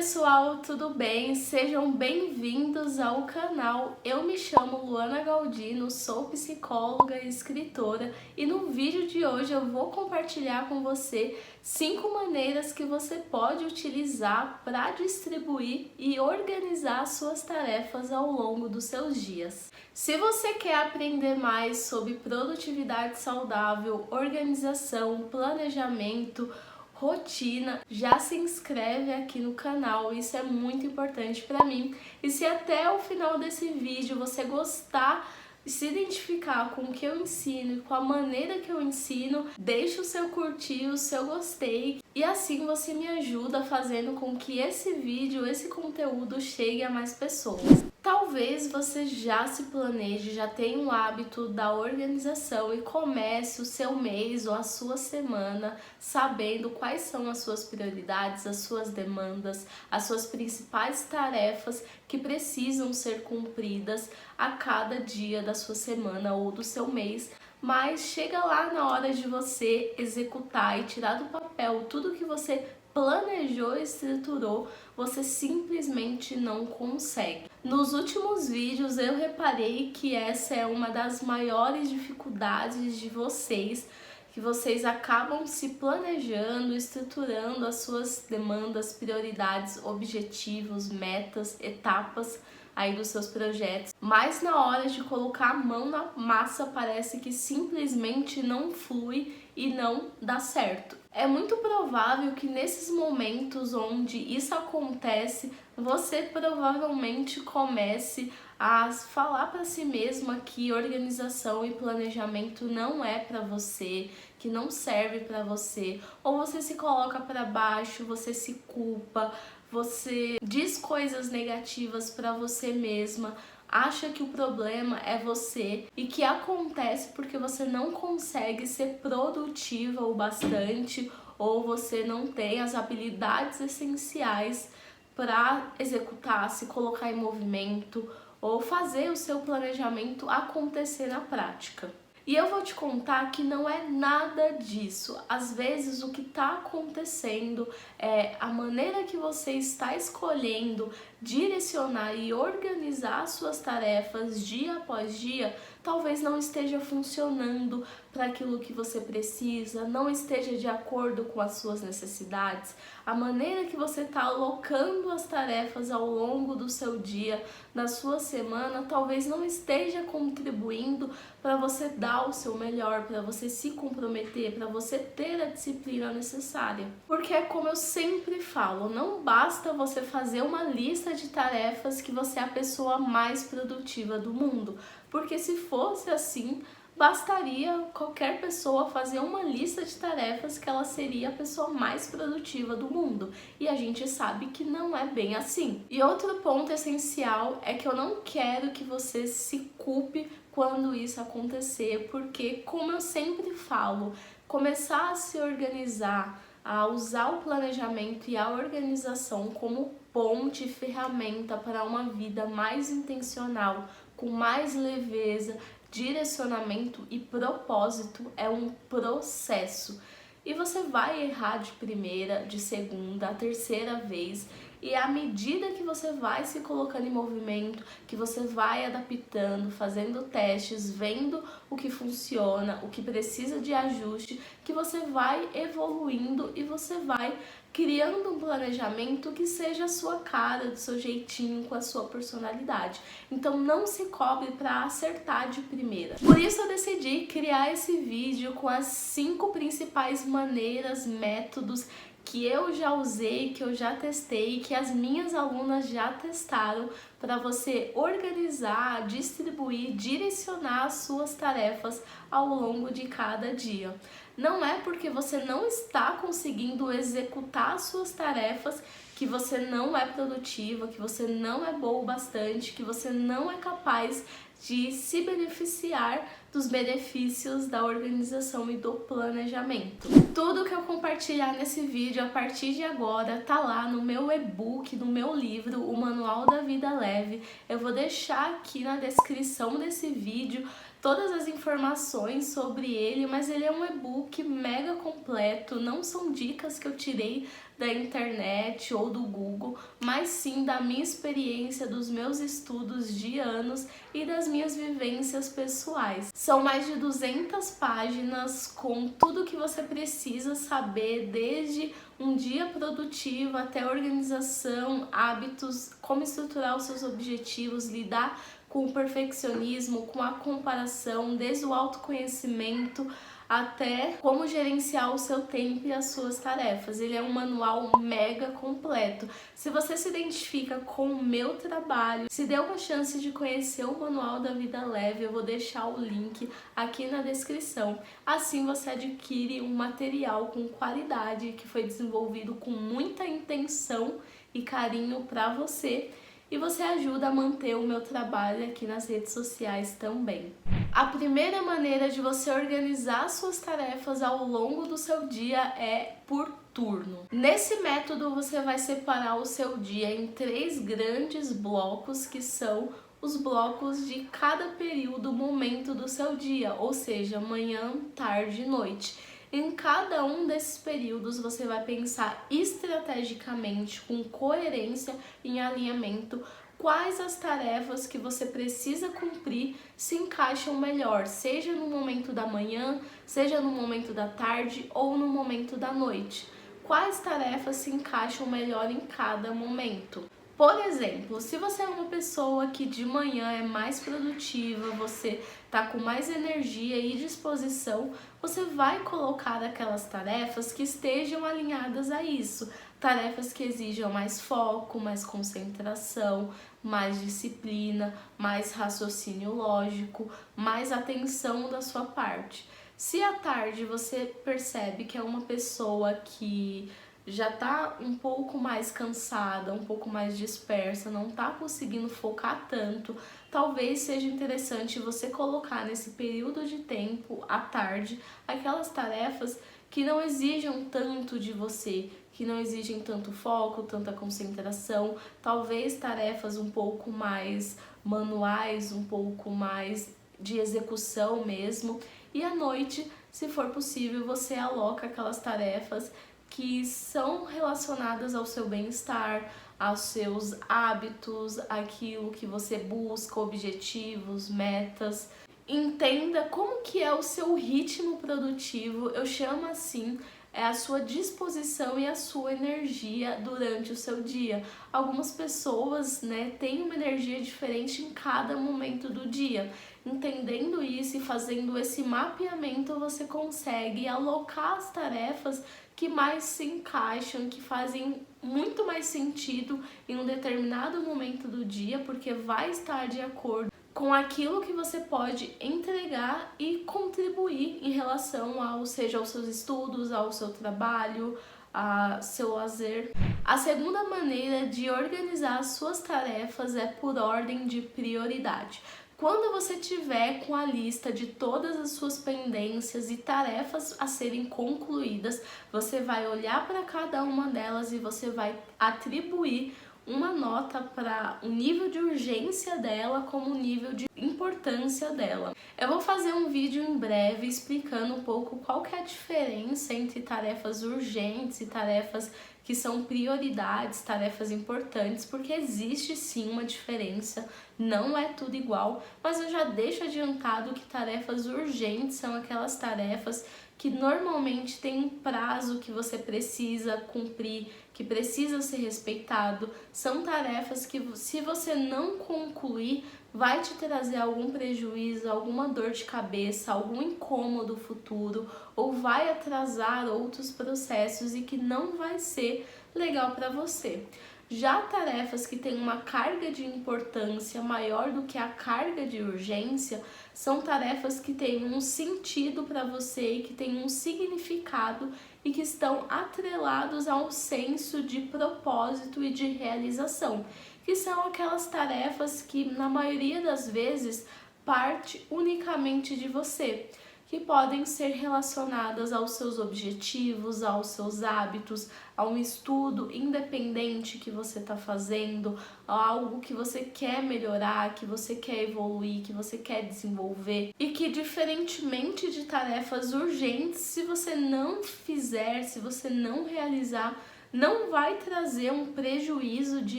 pessoal, tudo bem? Sejam bem-vindos ao canal. Eu me chamo Luana Galdino, sou psicóloga e escritora e no vídeo de hoje eu vou compartilhar com você 5 maneiras que você pode utilizar para distribuir e organizar suas tarefas ao longo dos seus dias. Se você quer aprender mais sobre produtividade saudável, organização, planejamento, rotina, já se inscreve aqui no canal, isso é muito importante para mim. E se até o final desse vídeo você gostar e se identificar com o que eu ensino e com a maneira que eu ensino, deixa o seu curtir, o seu gostei, e assim você me ajuda fazendo com que esse vídeo, esse conteúdo chegue a mais pessoas. Talvez você já se planeje, já tenha um hábito da organização e comece o seu mês ou a sua semana sabendo quais são as suas prioridades, as suas demandas, as suas principais tarefas que precisam ser cumpridas a cada dia da sua semana ou do seu mês. Mas chega lá na hora de você executar e tirar do papel tudo que você planejou e estruturou, você simplesmente não consegue. Nos últimos vídeos eu reparei que essa é uma das maiores dificuldades de vocês, que vocês acabam se planejando, estruturando as suas demandas, prioridades, objetivos, metas, etapas aí dos seus projetos, mas na hora de colocar a mão na massa parece que simplesmente não flui e não dá certo. É muito provável que nesses momentos onde isso acontece, você provavelmente comece a falar para si mesma que organização e planejamento não é para você, que não serve para você, ou você se coloca para baixo, você se culpa, você diz coisas negativas para você mesma, acha que o problema é você e que acontece porque você não consegue ser produtiva o bastante ou você não tem as habilidades essenciais para executar, se colocar em movimento ou fazer o seu planejamento acontecer na prática. E eu vou te contar que não é nada disso. Às vezes o que está acontecendo é a maneira que você está escolhendo direcionar e organizar suas tarefas dia após dia, talvez não esteja funcionando para aquilo que você precisa, não esteja de acordo com as suas necessidades. A maneira que você está alocando as tarefas ao longo do seu dia, na sua semana, talvez não esteja contribuindo para você dar o seu melhor, para você se comprometer, para você ter a disciplina necessária. Porque é como eu sempre falo, não basta você fazer uma lista de tarefas que você é a pessoa mais produtiva do mundo, porque se fosse assim, bastaria qualquer pessoa fazer uma lista de tarefas que ela seria a pessoa mais produtiva do mundo. E a gente sabe que não é bem assim. E outro ponto essencial é que eu não quero que você se culpe quando isso acontecer, porque como eu sempre falo, começar a se organizar, a usar o planejamento e a organização como ponte e ferramenta para uma vida mais intencional, com mais leveza, direcionamento e propósito é um processo. E você vai errar de primeira, de segunda, a terceira vez. E à medida que você vai se colocando em movimento, que você vai adaptando, fazendo testes, vendo o que funciona, o que precisa de ajuste, que você vai evoluindo e você vai criando um planejamento que seja a sua cara, do seu jeitinho, com a sua personalidade. Então não se cobre para acertar de primeira. Por isso eu decidi criar esse vídeo com as 5 principais maneiras, métodos que eu já usei, que eu já testei, que as minhas alunas já testaram para você organizar, distribuir, direcionar as suas tarefas ao longo de cada dia. Não é porque você não está conseguindo executar as suas tarefas que você não é produtiva, que você não é boa o bastante, que você não é capaz de se beneficiar dos benefícios da organização e do planejamento. Tudo que eu compartilhar nesse vídeo a partir de agora tá lá no meu e-book, no meu livro, O Manual da Vida Leve. Eu vou deixar aqui na descrição desse vídeo todas as informações sobre ele, mas ele é um e-book mega completo, não são dicas que eu tirei da internet ou do Google, mas sim da minha experiência, dos meus estudos de anos e das minhas vivências pessoais. São mais de 200 páginas com tudo que você precisa saber, desde um dia produtivo até organização, hábitos, como estruturar os seus objetivos, lidar com o perfeccionismo, com a comparação, desde o autoconhecimento até como gerenciar o seu tempo e as suas tarefas. Ele é um manual mega completo. Se você se identifica com o meu trabalho, se dê uma chance de conhecer o Manual da Vida Leve, eu vou deixar o link aqui na descrição. Assim você adquire um material com qualidade que foi desenvolvido com muita intenção e carinho para você. E você ajuda a manter o meu trabalho aqui nas redes sociais também. A primeira maneira de você organizar suas tarefas ao longo do seu dia é por turno. Nesse método você vai separar o seu dia em 3 grandes blocos, que são os blocos de cada período, momento do seu dia, ou seja, manhã, tarde e noite. Em cada um desses períodos você vai pensar estrategicamente, com coerência, em alinhamento, quais as tarefas que você precisa cumprir se encaixam melhor, seja no momento da manhã, seja no momento da tarde ou no momento da noite. Quais tarefas se encaixam melhor em cada momento? Por exemplo, se você é uma pessoa que de manhã é mais produtiva, você tá com mais energia e disposição, você vai colocar aquelas tarefas que estejam alinhadas a isso. Tarefas que exijam mais foco, mais concentração, mais disciplina, mais raciocínio lógico, mais atenção da sua parte. Se à tarde você percebe que é uma pessoa que já tá um pouco mais cansada, um pouco mais dispersa, não tá conseguindo focar tanto, talvez seja interessante você colocar nesse período de tempo, à tarde, aquelas tarefas que não exijam tanto de você, que não exigem tanto foco, tanta concentração, talvez tarefas um pouco mais manuais, um pouco mais de execução mesmo. E à noite, se for possível, você aloca aquelas tarefas que são relacionadas ao seu bem-estar, aos seus hábitos, aquilo que você busca, objetivos, metas. Entenda como que é o seu ritmo produtivo, eu chamo assim, é a sua disposição e a sua energia durante o seu dia. Algumas pessoas, têm uma energia diferente em cada momento do dia. Entendendo isso e fazendo esse mapeamento, você consegue alocar as tarefas que mais se encaixam, que fazem muito mais sentido em um determinado momento do dia, porque vai estar de acordo com aquilo que você pode entregar e contribuir em relação seja aos seus estudos, ao seu trabalho, ao seu lazer. A segunda maneira de organizar as suas tarefas é por ordem de prioridade. Quando você tiver com a lista de todas as suas pendências e tarefas a serem concluídas, você vai olhar para cada uma delas e você vai atribuir uma nota para o nível de urgência dela como o nível de importância dela. Eu vou fazer um vídeo em breve explicando um pouco qual que é a diferença entre tarefas urgentes e tarefas que são prioridades, tarefas importantes, porque existe sim uma diferença, não é tudo igual, mas eu já deixo adiantado que tarefas urgentes são aquelas tarefas que normalmente tem um prazo que você precisa cumprir, que precisa ser respeitado. São tarefas que, se você não concluir, vai te trazer algum prejuízo, alguma dor de cabeça, algum incômodo futuro, ou vai atrasar outros processos e que não vai ser legal para você. Já tarefas que têm uma carga de importância maior do que a carga de urgência são tarefas que têm um sentido para você e que têm um significado e que estão atrelados ao senso de propósito e de realização, que são aquelas tarefas que na maioria das vezes parte unicamente de você, que podem ser relacionadas aos seus objetivos, aos seus hábitos, a um estudo independente que você está fazendo, a algo que você quer melhorar, que você quer evoluir, que você quer desenvolver e que, diferentemente de tarefas urgentes, se você não fizer, se você não realizar, não vai trazer um prejuízo de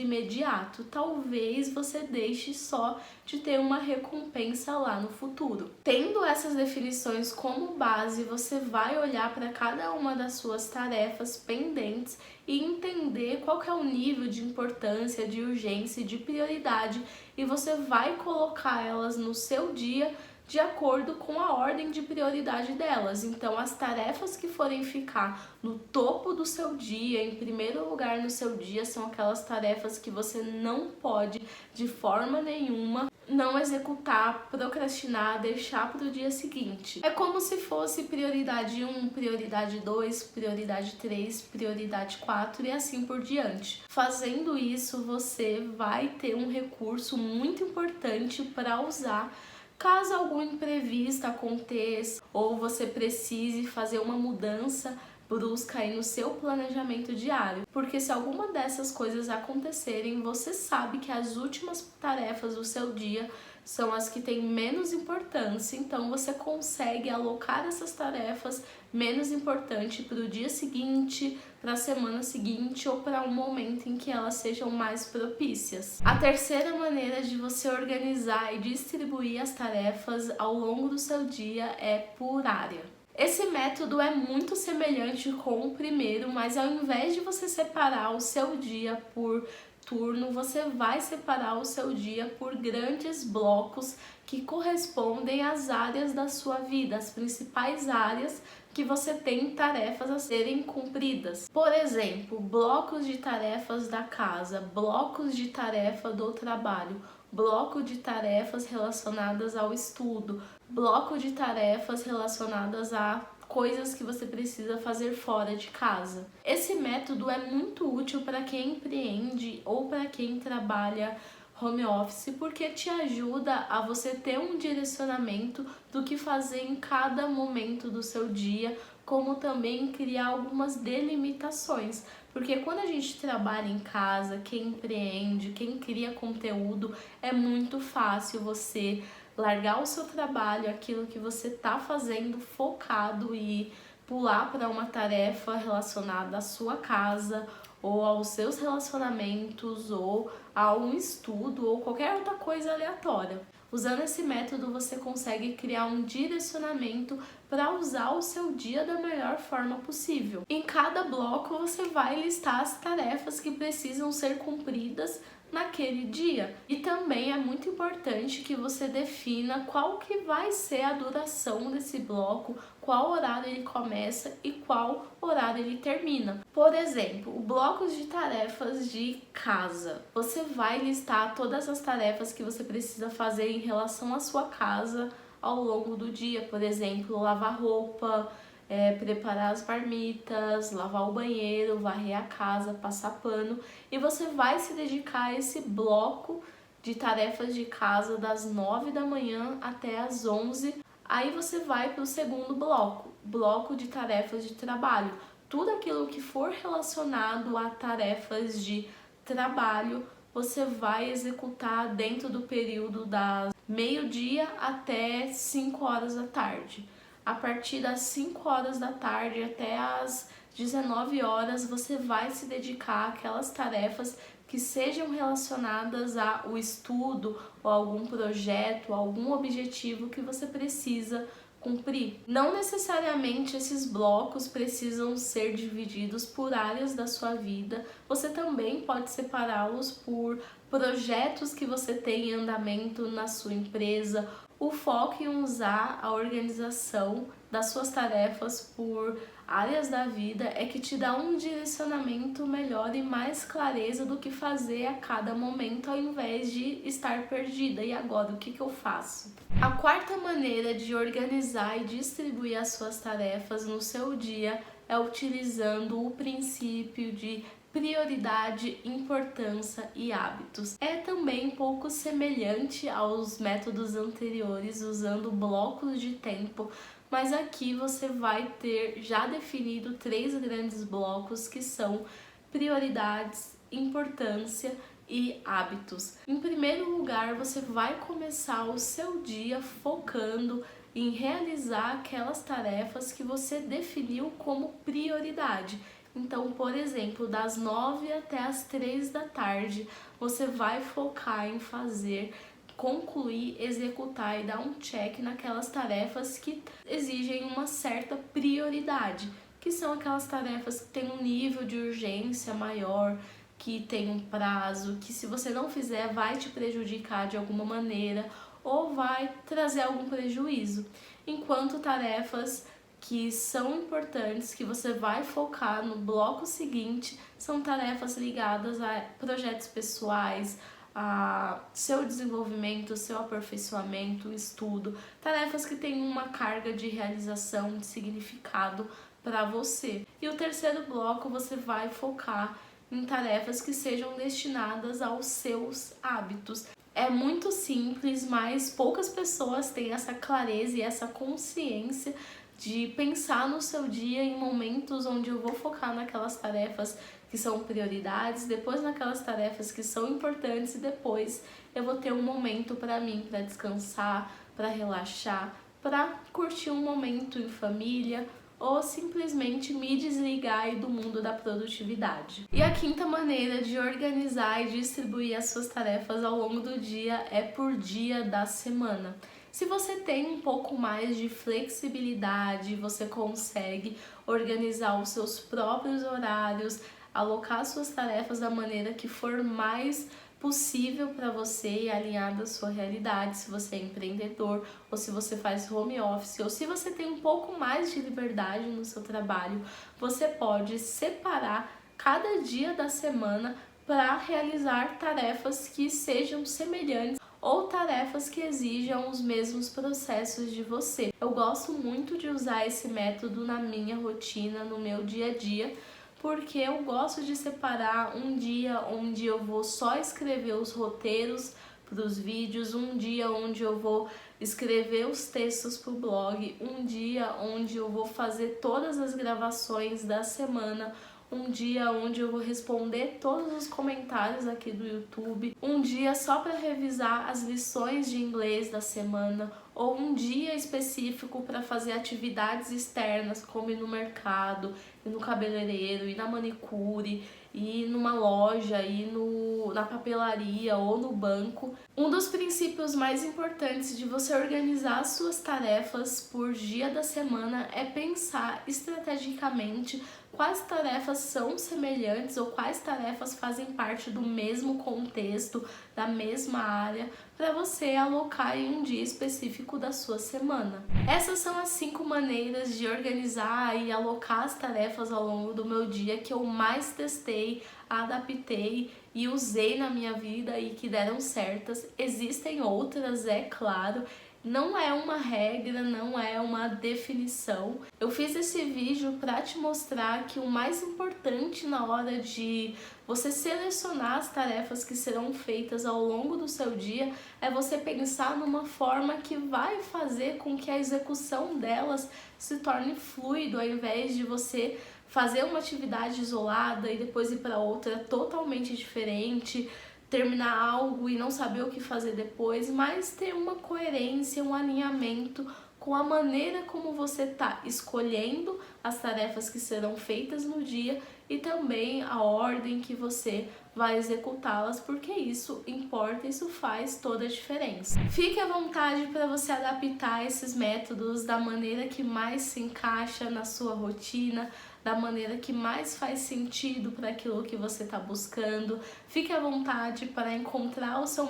imediato. Talvez você deixe só de ter uma recompensa lá no futuro. Tendo essas definições como base, você vai olhar para cada uma das suas tarefas pendentes e entender qual que é o nível de importância, de urgência e de prioridade, e você vai colocar elas no seu dia de acordo com a ordem de prioridade delas. Então, as tarefas que forem ficar no topo do seu dia, em primeiro lugar no seu dia, são aquelas tarefas que você não pode, de forma nenhuma, não executar, procrastinar, deixar para o dia seguinte. É como se fosse prioridade 1, prioridade 2, prioridade 3, prioridade 4 e assim por diante. Fazendo isso, você vai ter um recurso muito importante para usar caso algum imprevisto aconteça ou você precise fazer uma mudança brusca aí no seu planejamento diário. Porque se alguma dessas coisas acontecerem, você sabe que as últimas tarefas do seu dia são as que têm menos importância, então você consegue alocar essas tarefas menos importantes para o dia seguinte, para a semana seguinte ou para um momento em que elas sejam mais propícias. A terceira maneira de você organizar e distribuir as tarefas ao longo do seu dia é por área. Esse método é muito semelhante com o primeiro, mas ao invés de você separar o seu dia por turno, você vai separar o seu dia por grandes blocos que correspondem às áreas da sua vida, as principais áreas que você tem tarefas a serem cumpridas. Por exemplo, blocos de tarefas da casa, blocos de tarefa do trabalho, bloco de tarefas relacionadas ao estudo, bloco de tarefas relacionadas a coisas que você precisa fazer fora de casa. Esse método é muito útil para quem empreende ou para quem trabalha home office, porque te ajuda a você ter um direcionamento do que fazer em cada momento do seu dia, como também criar algumas delimitações. Porque quando a gente trabalha em casa, quem empreende, quem cria conteúdo, é muito fácil você largar o seu trabalho, aquilo que você está fazendo focado e pular para uma tarefa relacionada à sua casa ou aos seus relacionamentos ou a um estudo ou qualquer outra coisa aleatória. Usando esse método, você consegue criar um direcionamento para usar o seu dia da melhor forma possível. Em cada bloco, você vai listar as tarefas que precisam ser cumpridas naquele dia. E também é muito importante que você defina qual que vai ser a duração desse bloco, qual horário ele começa e qual horário ele termina. Por exemplo, o bloco de tarefas de casa. Você vai listar todas as tarefas que você precisa fazer em relação à sua casa ao longo do dia. Por exemplo, lavar roupa, preparar as marmitas, lavar o banheiro, varrer a casa, passar pano, e você vai se dedicar a esse bloco de tarefas de casa das 9 da manhã até as 11. Aí você vai para o segundo bloco de tarefas de trabalho. Tudo aquilo que for relacionado a tarefas de trabalho, você vai executar dentro do período das meio-dia até 5 horas da tarde. A partir das 5 horas da tarde até as 19 horas, você vai se dedicar àquelas tarefas que sejam relacionadas ao estudo ou algum projeto, algum objetivo que você precisa cumprir. Não necessariamente esses blocos precisam ser divididos por áreas da sua vida. Você também pode separá-los por projetos que você tem em andamento na sua empresa. O foco em usar a organização das suas tarefas por áreas da vida é que te dá um direcionamento melhor e mais clareza do que fazer a cada momento, ao invés de estar perdida. E agora, o que eu faço? A quarta maneira de organizar e distribuir as suas tarefas no seu dia é utilizando o princípio de prioridade, importância e hábitos. É também um pouco semelhante aos métodos anteriores, usando blocos de tempo, mas aqui você vai ter já definido 3 grandes blocos que são prioridades, importância e hábitos. Em primeiro lugar, você vai começar o seu dia focando em realizar aquelas tarefas que você definiu como prioridade. Então, por exemplo, das 9 até as 3 da tarde, você vai focar em concluir, executar e dar um check naquelas tarefas que exigem uma certa prioridade, que são aquelas tarefas que têm um nível de urgência maior, que tem um prazo, que se você não fizer vai te prejudicar de alguma maneira ou vai trazer algum prejuízo. Enquanto tarefas que são importantes, que você vai focar no bloco seguinte, são tarefas ligadas a projetos pessoais, a seu desenvolvimento, seu aperfeiçoamento, estudo, tarefas que têm uma carga de realização, de significado para você. E o terceiro bloco você vai focar em tarefas que sejam destinadas aos seus hábitos. É muito simples, mas poucas pessoas têm essa clareza e essa consciência de pensar no seu dia em momentos onde eu vou focar naquelas tarefas que são prioridades, depois naquelas tarefas que são importantes e depois eu vou ter um momento para mim, para descansar, para relaxar, para curtir um momento em família ou simplesmente me desligar aí do mundo da produtividade. E a quinta maneira de organizar e distribuir as suas tarefas ao longo do dia é por dia da semana. Se você tem um pouco mais de flexibilidade, você consegue organizar os seus próprios horários, alocar suas tarefas da maneira que for mais possível para você e alinhada à sua realidade, se você é empreendedor ou se você faz home office ou se você tem um pouco mais de liberdade no seu trabalho, você pode separar cada dia da semana para realizar tarefas que sejam semelhantes ou tarefas que exijam os mesmos processos de você. Eu gosto muito de usar esse método na minha rotina, no meu dia a dia, porque eu gosto de separar um dia onde eu vou só escrever os roteiros para os vídeos, um dia onde eu vou escrever os textos para o blog, um dia onde eu vou fazer todas as gravações da semana, um dia onde eu vou responder todos os comentários aqui do YouTube, um dia só para revisar as lições de inglês da semana, ou um dia específico para fazer atividades externas, como ir no mercado, ir no cabeleireiro, ir na manicure, ir numa loja, ir na papelaria ou no banco. Um dos princípios mais importantes de você organizar as suas tarefas por dia da semana é pensar estrategicamente quais tarefas são semelhantes ou quais tarefas fazem parte do mesmo contexto, da mesma área, para você alocar em um dia específico da sua semana. Essas são as 5 maneiras de organizar e alocar as tarefas ao longo do meu dia que eu mais testei, adaptei e usei na minha vida e que deram certas. Existem outras, é claro. Não é uma regra, não é uma definição. Eu fiz esse vídeo para te mostrar que o mais importante na hora de você selecionar as tarefas que serão feitas ao longo do seu dia é você pensar numa forma que vai fazer com que a execução delas se torne fluido, ao invés de você fazer uma atividade isolada e depois ir para outra totalmente diferente, terminar algo e não saber o que fazer depois, mas ter uma coerência, um alinhamento com a maneira como você está escolhendo as tarefas que serão feitas no dia e também a ordem que você vai executá-las, porque isso importa, isso faz toda a diferença. Fique à vontade para você adaptar esses métodos da maneira que mais se encaixa na sua rotina, da maneira que mais faz sentido para aquilo que você está buscando. Fique à vontade para encontrar o seu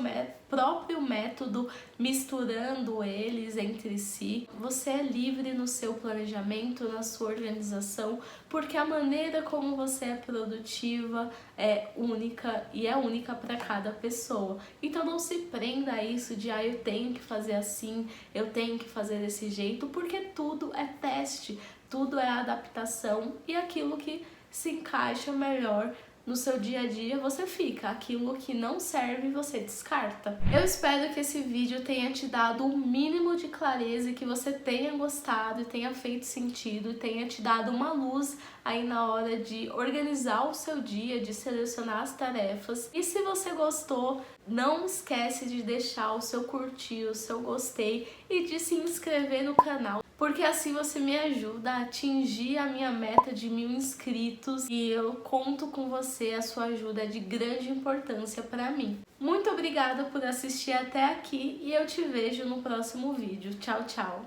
próprio método, misturando eles entre si. Você é livre no seu planejamento, na sua organização, porque a maneira como você é produtiva é única e é única para cada pessoa. Então não se prenda a isso de eu tenho que fazer assim, eu tenho que fazer desse jeito, porque tudo é teste. Tudo é adaptação e aquilo que se encaixa melhor no seu dia a dia você fica, aquilo que não serve você descarta. Eu espero que esse vídeo tenha te dado o mínimo de clareza e que você tenha gostado e tenha feito sentido e tenha te dado uma luz aí na hora de organizar o seu dia, de selecionar as tarefas. E se você gostou, não esquece de deixar o seu curtir, o seu gostei e de se inscrever no canal, porque assim você me ajuda a atingir a minha meta de 1000 inscritos e eu conto com você, a sua ajuda é de grande importância para mim. Muito obrigada por assistir até aqui e eu te vejo no próximo vídeo. Tchau, tchau!